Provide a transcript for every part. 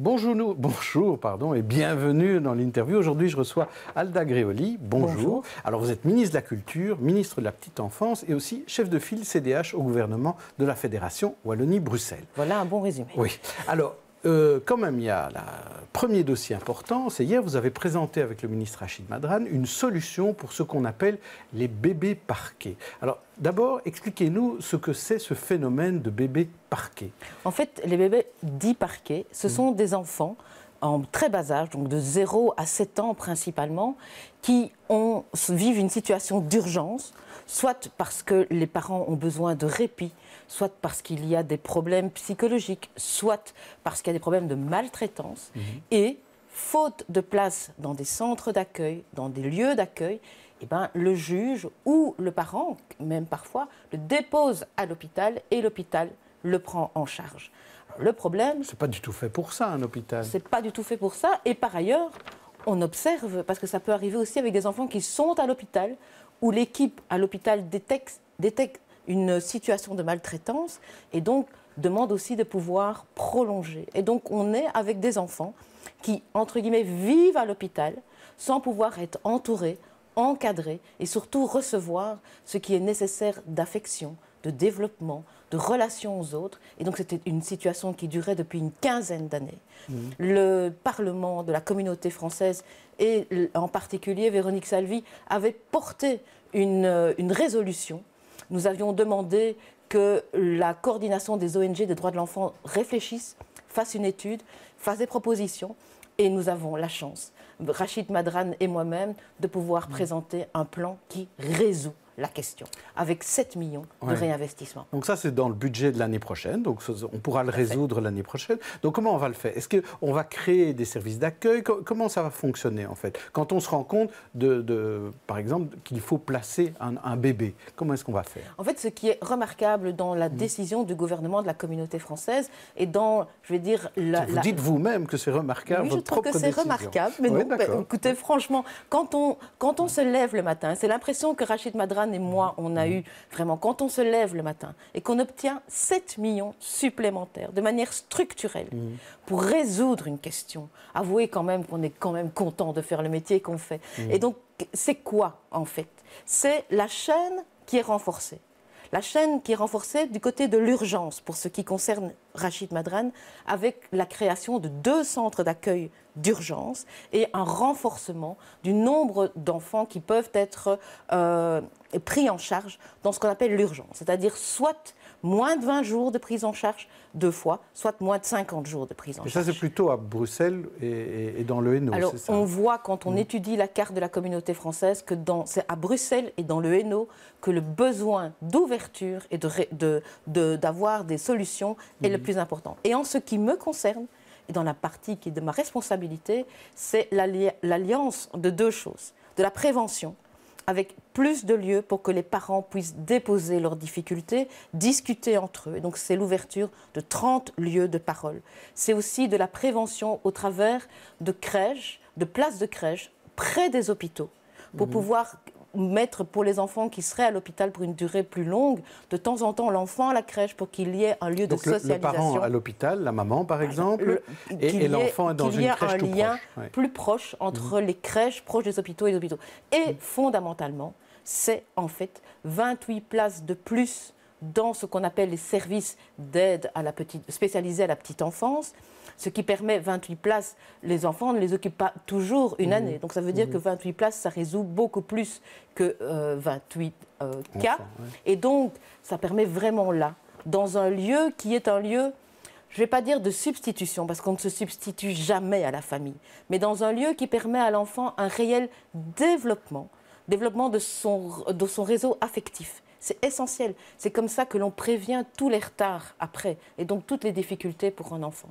Bonjour, pardon, et bienvenue dans l'interview. Aujourd'hui, je reçois Alda Gréoli. Bonjour. Alors, vous êtes ministre de la Culture, ministre de la Petite Enfance et aussi chef de file CDH au gouvernement de la Fédération Wallonie-Bruxelles. Voilà un bon résumé. Oui. Alors, quand même, il y a le premier dossier important, c'est hier, vous avez présenté avec le ministre Rachid Madrane une solution pour ce qu'on appelle les bébés parqués. Alors, d'abord, expliquez-nous ce que c'est ce phénomène de bébés parqués. En fait, les bébés dits parqués, ce sont des enfants en très bas âge, donc de 0 à 7 ans principalement, qui vivent une situation d'urgence, soit parce que les parents ont besoin de répit, soit parce qu'il y a des problèmes psychologiques, soit parce qu'il y a des problèmes de maltraitance. Et, faute de place dans des centres d'accueil, dans des lieux d'accueil, eh ben, le juge ou le parent, même parfois, le dépose à l'hôpital et l'hôpital le prend en charge. Alors, le problème... C'est pas du tout fait pour ça, un hôpital. C'est pas du tout fait pour ça. Et par ailleurs, on observe, parce que ça peut arriver aussi avec des enfants qui sont à l'hôpital, où l'équipe à l'hôpital détecte une situation de maltraitance et donc demande aussi de pouvoir prolonger. Et donc on est avec des enfants qui, entre guillemets, vivent à l'hôpital sans pouvoir être entourés, encadrés et surtout recevoir ce qui est nécessaire d'affection, de développement, de relation aux autres. Et donc c'était une situation qui durait depuis une quinzaine d'années. Le Parlement de la communauté française et en particulier Véronique Salvi avait porté une résolution. Nous avions demandé que la coordination des ONG des droits de l'enfant réfléchisse, fasse une étude, fasse des propositions. Et nous avons la chance, Rachid Madrane et moi-même, de pouvoir présenter un plan qui résout la question, avec 7 millions de réinvestissement. Donc ça, c'est dans le budget de l'année prochaine, donc on pourra le résoudre l'année prochaine. Donc comment on va le faire? Est-ce qu'on va créer des services d'accueil? Comment ça va fonctionner, en fait? Quand on se rend compte, par exemple, qu'il faut placer un bébé, comment est-ce qu'on va faire? En fait, ce qui est remarquable dans la décision du gouvernement de la communauté française et dans, je vais dire... Vous dites vous-même que c'est remarquable, votre propre décision. Oui, je trouve que c'est remarquable, mais non, écoutez, franchement, quand on se lève le matin, c'est l'impression que Rachid Madrane et moi, on a eu vraiment, quand on se lève le matin et qu'on obtient 7 millions supplémentaires de manière structurelle pour résoudre une question, avouez quand même qu'on est quand même content de faire le métier qu'on fait. Et donc, c'est quoi en fait? C'est la chaîne qui est renforcée. La chaîne qui est renforcée du côté de l'urgence pour ce qui concerne Rachid Madrane, avec la création de 2 centres d'accueil d'urgence et un renforcement du nombre d'enfants qui peuvent être pris en charge dans ce qu'on appelle l'urgence, c'est-à-dire soit moins de 20 jours de prise en charge 2 fois, soit moins de 50 jours de prise en charge. Et ça, c'est plutôt à Bruxelles et dans le Hainaut, alors, c'est ça? On voit, quand on étudie la carte de la communauté française, que c'est à Bruxelles et dans le Hainaut que le besoin d'ouverture et d'avoir des solutions est le plus important. Et en ce qui me concerne, et dans la partie qui est de ma responsabilité, c'est l'alliance de 2 choses. De la prévention, avec plus de lieux pour que les parents puissent déposer leurs difficultés, discuter entre eux. Et donc c'est l'ouverture de 30 lieux de parole. C'est aussi de la prévention au travers de crèches, de places de crèches près des hôpitaux, pour pouvoir mettre pour les enfants qui seraient à l'hôpital pour une durée plus longue, de temps en temps l'enfant à la crèche pour qu'il y ait un lieu de socialisation. Le parent à l'hôpital, la maman par exemple, et l'enfant est dans une crèche tout proche. Qu'il y ait un lien plus proche entre les crèches proches des hôpitaux et les hôpitaux. Et fondamentalement, c'est en fait 28 places de plus dans ce qu'on appelle les services d'aide spécialisés à la petite enfance, ce qui permet 28 places. Les enfants ne les occupent pas toujours une année. Donc ça veut dire que 28 places, ça résout beaucoup plus que 28 cas. Et donc, ça permet vraiment là, dans un lieu qui est un lieu, je ne vais pas dire de substitution, parce qu'on ne se substitue jamais à la famille, mais dans un lieu qui permet à l'enfant un réel développement de son réseau affectif. C'est essentiel. C'est comme ça que l'on prévient tous les retards après et donc toutes les difficultés pour un enfant.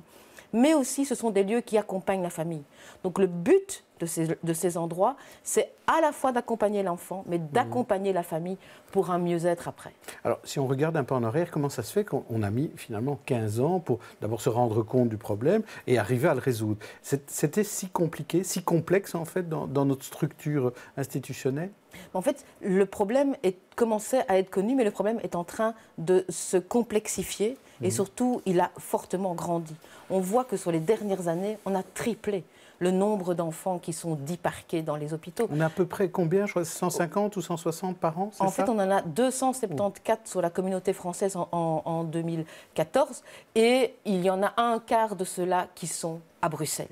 Mais aussi, ce sont des lieux qui accompagnent la famille. Donc le but de ces endroits, c'est à la fois d'accompagner l'enfant, mais d'accompagner la famille pour un mieux-être après. Alors, si on regarde un peu en arrière, comment ça se fait qu'on a mis finalement 15 ans pour d'abord se rendre compte du problème et arriver à le résoudre? C'était si compliqué, si complexe en fait dans notre structure institutionnelle? En fait, le problème commençait à être connu, mais le problème est en train de se complexifier Et surtout, il a fortement grandi. On voit que sur les dernières années, on a triplé le nombre d'enfants qui sont dits parqués dans les hôpitaux. On a à peu près combien, je crois, 150 ou 160 par an, c'est ça? En fait, on en a 274 sur la communauté française en 2014, et il y en a un quart de ceux-là qui sont à Bruxelles.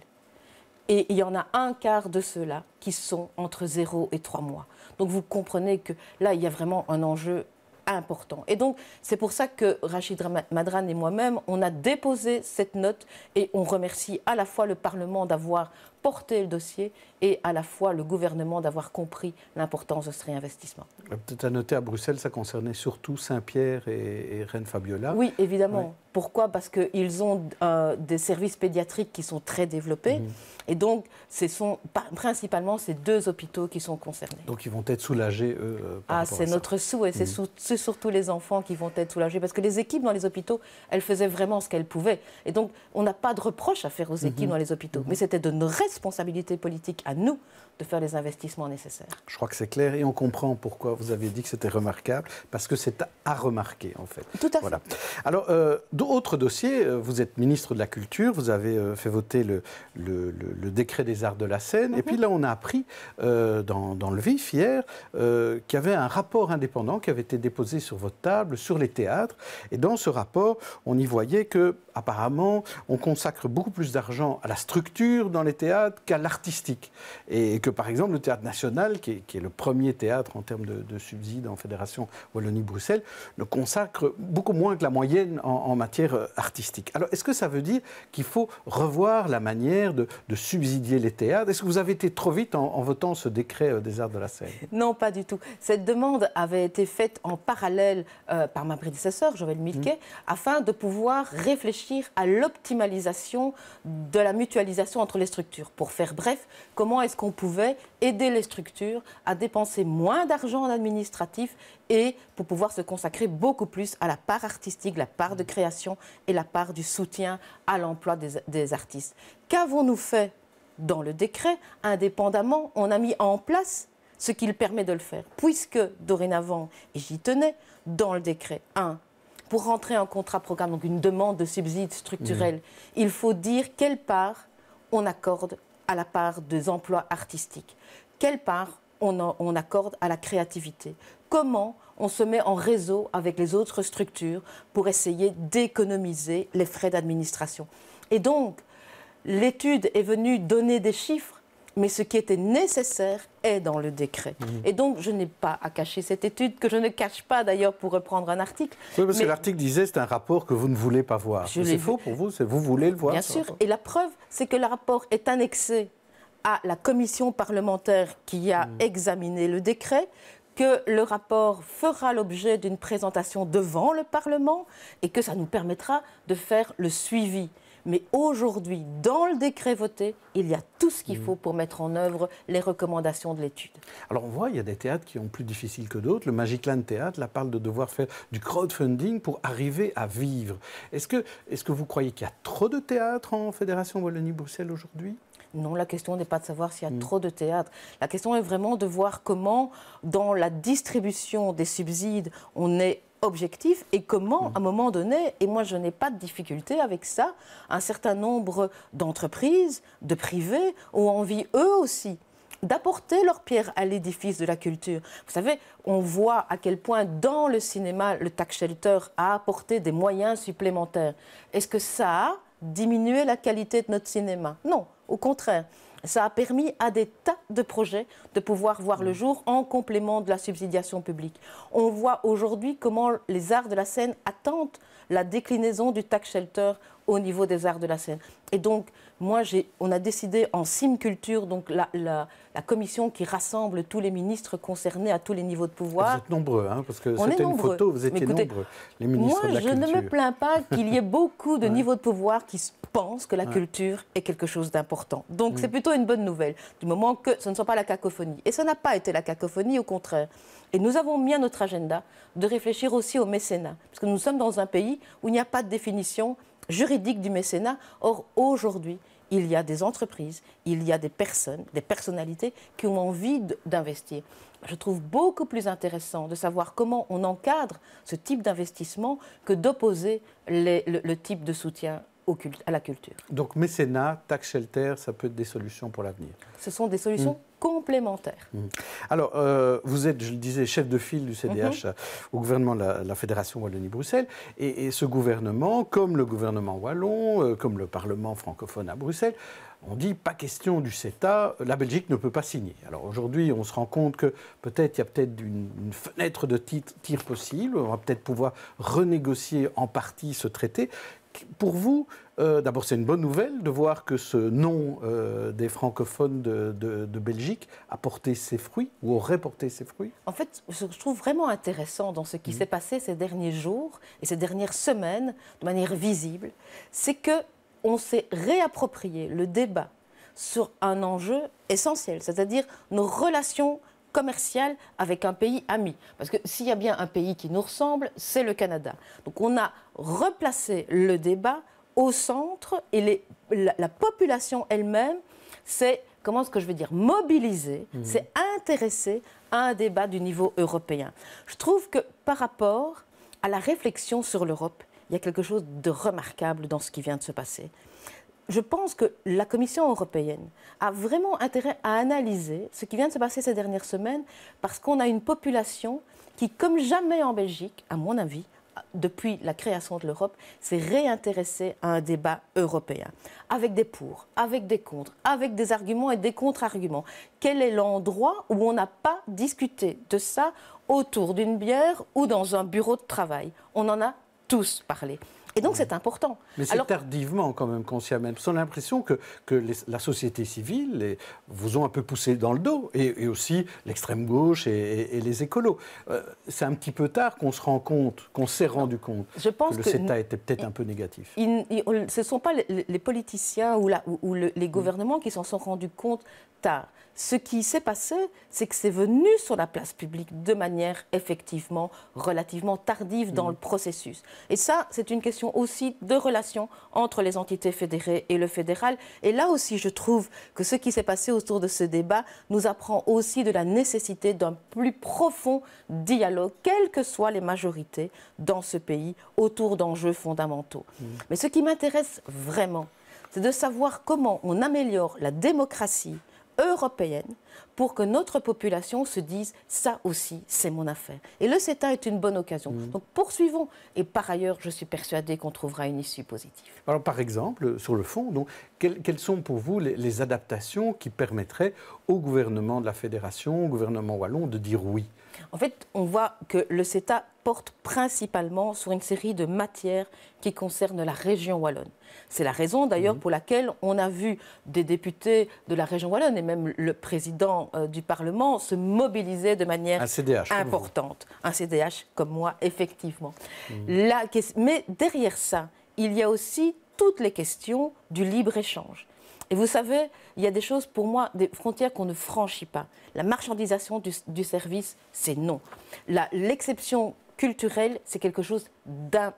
Et il y en a un quart de ceux-là qui sont entre 0 et 3 mois. Donc vous comprenez que là, il y a vraiment un enjeu important. Et donc, c'est pour ça que Rachid Madran et moi-même, on a déposé cette note et on remercie à la fois le Parlement d'avoir porté le dossier et à la fois le gouvernement d'avoir compris l'importance de ce réinvestissement. Peut-être à noter, à Bruxelles, ça concernait surtout Saint-Pierre et Reine-Fabiola. Oui, évidemment. Ouais. Pourquoi? Parce qu'ils ont des services pédiatriques qui sont très développés. Et donc, principalement ces deux hôpitaux qui sont concernés. Donc, ils vont être soulagés, eux, par rapport à ça. C'est notre souhait. C'est surtout les enfants qui vont être soulagés. Parce que les équipes dans les hôpitaux, elles faisaient vraiment ce qu'elles pouvaient. Et donc, on n'a pas de reproche à faire aux équipes dans les hôpitaux. Mais c'était de notre responsabilité politique à nous de faire les investissements nécessaires. Je crois que c'est clair et on comprend pourquoi vous avez dit que c'était remarquable, parce que c'est à remarquer, en fait. Tout à fait. Voilà. Alors, autre dossier, vous êtes ministre de la Culture, vous avez fait voter le décret des arts de la scène, et puis là, on a appris dans le vif hier qu'il y avait un rapport indépendant qui avait été déposé sur votre table sur les théâtres, et dans ce rapport, on y voyait que, apparemment, on consacre beaucoup plus d'argent à la structure dans les théâtres qu'à l'artistique, et que, par exemple, le Théâtre National, qui est le premier théâtre en termes de subsides en Fédération Wallonie-Bruxelles, le consacre beaucoup moins que la moyenne en matière artistique. Alors, est-ce que ça veut dire qu'il faut revoir la manière de subsidier les théâtres? Est-ce que vous avez été trop vite en votant ce décret des arts de la scène? Non, pas du tout. Cette demande avait été faite en parallèle par ma prédécesseur, Joël Milquet, afin de pouvoir réfléchir à l'optimalisation de la mutualisation entre les structures. Pour faire bref, comment est-ce qu'on pouvait aider les structures à dépenser moins d'argent en administratif et pour pouvoir se consacrer beaucoup plus à la part artistique, la part de création et la part du soutien à l'emploi des artistes. Qu'avons-nous fait dans le décret? Indépendamment, on a mis en place ce qui permet de le faire, puisque dorénavant, et j'y tenais, dans le décret, pour rentrer en contrat programme, donc une demande de subside structurel, il faut dire quelle part on accorde à la part des emplois artistiques, quelle part on accorde à la créativité, comment on se met en réseau avec les autres structures pour essayer d'économiser les frais d'administration. Et donc, l'étude est venue donner des chiffres, mais ce qui était nécessaire est dans le décret. Et donc, je n'ai pas à cacher cette étude, que je ne cache pas d'ailleurs pour reprendre un article. Oui, parce que l'article disait que c'est un rapport que vous ne voulez pas voir. C'est faux pour vous, vous voulez le voir? Bien sûr, et la preuve, c'est que le rapport est annexé à la commission parlementaire qui a examiné le décret, que le rapport fera l'objet d'une présentation devant le Parlement et que ça nous permettra de faire le suivi. Mais aujourd'hui, dans le décret voté, il y a tout ce qu'il faut pour mettre en œuvre les recommandations de l'étude. Alors on voit, il y a des théâtres qui ont plus difficile que d'autres. Le Magicland Théâtre là, parle de devoir faire du crowdfunding pour arriver à vivre. Est-ce que vous croyez qu'il y a trop de théâtres en Fédération Wallonie-Bruxelles aujourd'hui? Non, la question n'est pas de savoir s'il y a trop de théâtres. La question est vraiment de voir comment, dans la distribution des subsides, on est objectif et comment, à un moment donné, et moi je n'ai pas de difficulté avec ça, un certain nombre d'entreprises, de privés, ont envie eux aussi d'apporter leur pierre à l'édifice de la culture. Vous savez, on voit à quel point dans le cinéma, le tax shelter a apporté des moyens supplémentaires. Est-ce que ça a diminué la qualité de notre cinéma? Non, au contraire. Ça a permis à des tas de projets de pouvoir voir le jour en complément de la subsidiation publique. On voit aujourd'hui comment les arts de la scène attendent la déclinaison du tax shelter au niveau des arts de la scène. Et donc, on a décidé en Simculture, donc la commission qui rassemble tous les ministres concernés à tous les niveaux de pouvoir. Vous êtes nombreux, hein, parce que c'était une photo, vous étiez nombreux, les ministres de la Culture. Moi, je ne me plains pas qu'il y ait beaucoup de niveaux de pouvoir qui pensent que la culture est quelque chose d'important. Donc, c'est plutôt une bonne nouvelle, du moment que ce ne soit pas la cacophonie. Et ça n'a pas été la cacophonie, au contraire. Et nous avons mis à notre agenda de réfléchir aussi au mécénat, parce que nous sommes dans un pays où il n'y a pas de définition juridique du mécénat. Or, aujourd'hui, il y a des entreprises, il y a des personnes, des personnalités qui ont envie d'investir. je trouve beaucoup plus intéressant de savoir comment on encadre ce type d'investissement que d'opposer le type de soutien à la culture. Donc mécénat, tax shelter, ça peut être des solutions pour l'avenir. Ce sont des solutions complémentaires. Alors, vous êtes, je le disais, chef de file du CDH au gouvernement de la Fédération Wallonie-Bruxelles. Et ce gouvernement, comme le gouvernement wallon, comme le Parlement francophone à Bruxelles, on dit pas question du CETA, la Belgique ne peut pas signer. Alors aujourd'hui, on se rend compte que peut-être il y a peut-être une fenêtre de tir possible, on va peut-être pouvoir renégocier en partie ce traité. Pour vous, d'abord c'est une bonne nouvelle de voir que ce non des francophones de Belgique a porté ses fruits ou aurait porté ses fruits. En fait, ce que je trouve vraiment intéressant dans ce qui s'est passé ces derniers jours et ces dernières semaines, de manière visible, c'est qu'on s'est réapproprié le débat sur un enjeu essentiel, c'est-à-dire nos relations commerciale avec un pays ami. Parce que s'il y a bien un pays qui nous ressemble, c'est le Canada. Donc on a replacé le débat au centre et la population elle-même s'est, comment est-ce que je veux dire, mobilisée, s'est intéressée à un débat du niveau européen. Je trouve que par rapport à la réflexion sur l'Europe, il y a quelque chose de remarquable dans ce qui vient de se passer. Je pense que la Commission européenne a vraiment intérêt à analyser ce qui vient de se passer ces dernières semaines parce qu'on a une population qui, comme jamais en Belgique, à mon avis, depuis la création de l'Europe, s'est réintéressée à un débat européen, avec des pour, avec des contre, avec des arguments et des contre-arguments. Quel est l'endroit où on n'a pas discuté de ça autour d'une bière ou dans un bureau de travail? On en a tous parlé. Et donc, c'est important. Mais c'est tardivement, quand même, qu'on s'y amène. On a l'impression que la société civile vous ont un peu poussé dans le dos, et aussi l'extrême gauche et les écolos. C'est un petit peu tard qu'on se rend compte, qu'on s'est rendu compte que le CETA était peut-être un peu négatif. Ce ne sont pas les politiciens ou les gouvernements qui s'en sont rendus compte tard. Ce qui s'est passé, c'est que c'est venu sur la place publique de manière effectivement relativement tardive dans le processus. Et ça, c'est une question aussi de relation entre les entités fédérées et le fédéral. Et là aussi, je trouve que ce qui s'est passé autour de ce débat nous apprend aussi de la nécessité d'un plus profond dialogue, quelles que soient les majorités dans ce pays, autour d'enjeux fondamentaux. Mais ce qui m'intéresse vraiment, c'est de savoir comment on améliore la démocratie européenne pour que notre population se dise « ça aussi, c'est mon affaire ». Et le CETA est une bonne occasion. Donc poursuivons. Et par ailleurs, je suis persuadée qu'on trouvera une issue positive. Alors par exemple, sur le fond, donc, quelles sont pour vous les adaptations qui permettraient au gouvernement de la Fédération, au gouvernement wallon, de dire oui? En fait, on voit que le CETA porte principalement sur une série de matières qui concernent la région wallonne. C'est la raison d'ailleurs pour laquelle on a vu des députés de la région wallonne et même le président du Parlement se mobiliser de manière importante. Un CDH comme moi, effectivement. Mais derrière ça, il y a aussi toutes les questions du libre-échange. Et vous savez, il y a des choses, pour moi, des frontières qu'on ne franchit pas. La marchandisation du service, c'est non. L'exception culturelle, c'est quelque chose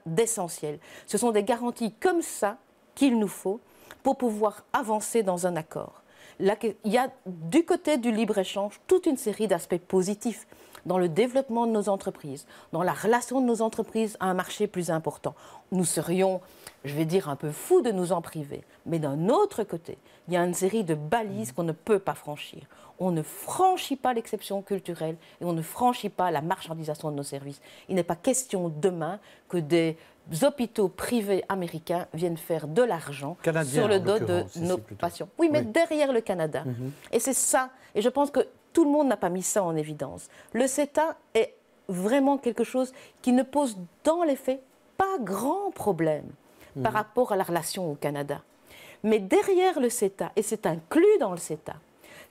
d'essentiel. Ce sont des garanties comme ça qu'il nous faut pour pouvoir avancer dans un accord. Il y a du côté du libre-échange toute une série d'aspects positifs dans le développement de nos entreprises, dans la relation de nos entreprises à un marché plus important. Nous serions, je vais dire, un peu fous de nous en priver. Mais d'un autre côté, il y a une série de balises qu'on ne peut pas franchir. On ne franchit pas l'exception culturelle et on ne franchit pas la marchandisation de nos services. Il n'est pas question demain que des hôpitaux privés américains viennent faire de l'argent sur le dos de nos patients. Oui, mais derrière le Canada. Et c'est ça. Et je pense que tout le monde n'a pas mis ça en évidence. Le CETA est vraiment quelque chose qui ne pose dans les faits pas grand problème par rapport à la relation au Canada. Mais derrière le CETA, et c'est inclus dans le CETA,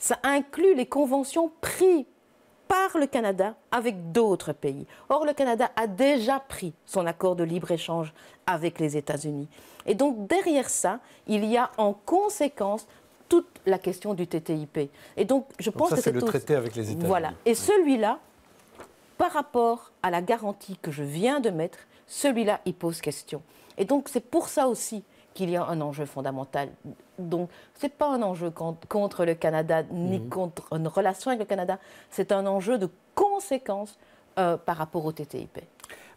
ça inclut les conventions prises par le Canada avec d'autres pays. Or, le Canada a déjà pris son accord de libre-échange avec les États-Unis. Et donc, derrière ça, il y a en conséquence toute la question du TTIP. Et donc, je pense que c'est le traité avec les États-Unis. Voilà. Et celui-là, par rapport à la garantie que je viens de mettre, celui-là, il pose question. Et donc, c'est pour ça aussi qu'il y a un enjeu fondamental. Donc, ce n'est pas un enjeu contre le Canada, ni contre une relation avec le Canada, c'est un enjeu de conséquences par rapport au TTIP.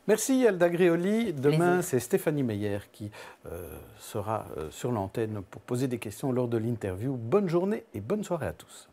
Merci Alda Gréoli. Demain, c'est Stéphanie Meyer qui sera sur l'antenne pour poser des questions lors de l'interview. Bonne journée et bonne soirée à tous.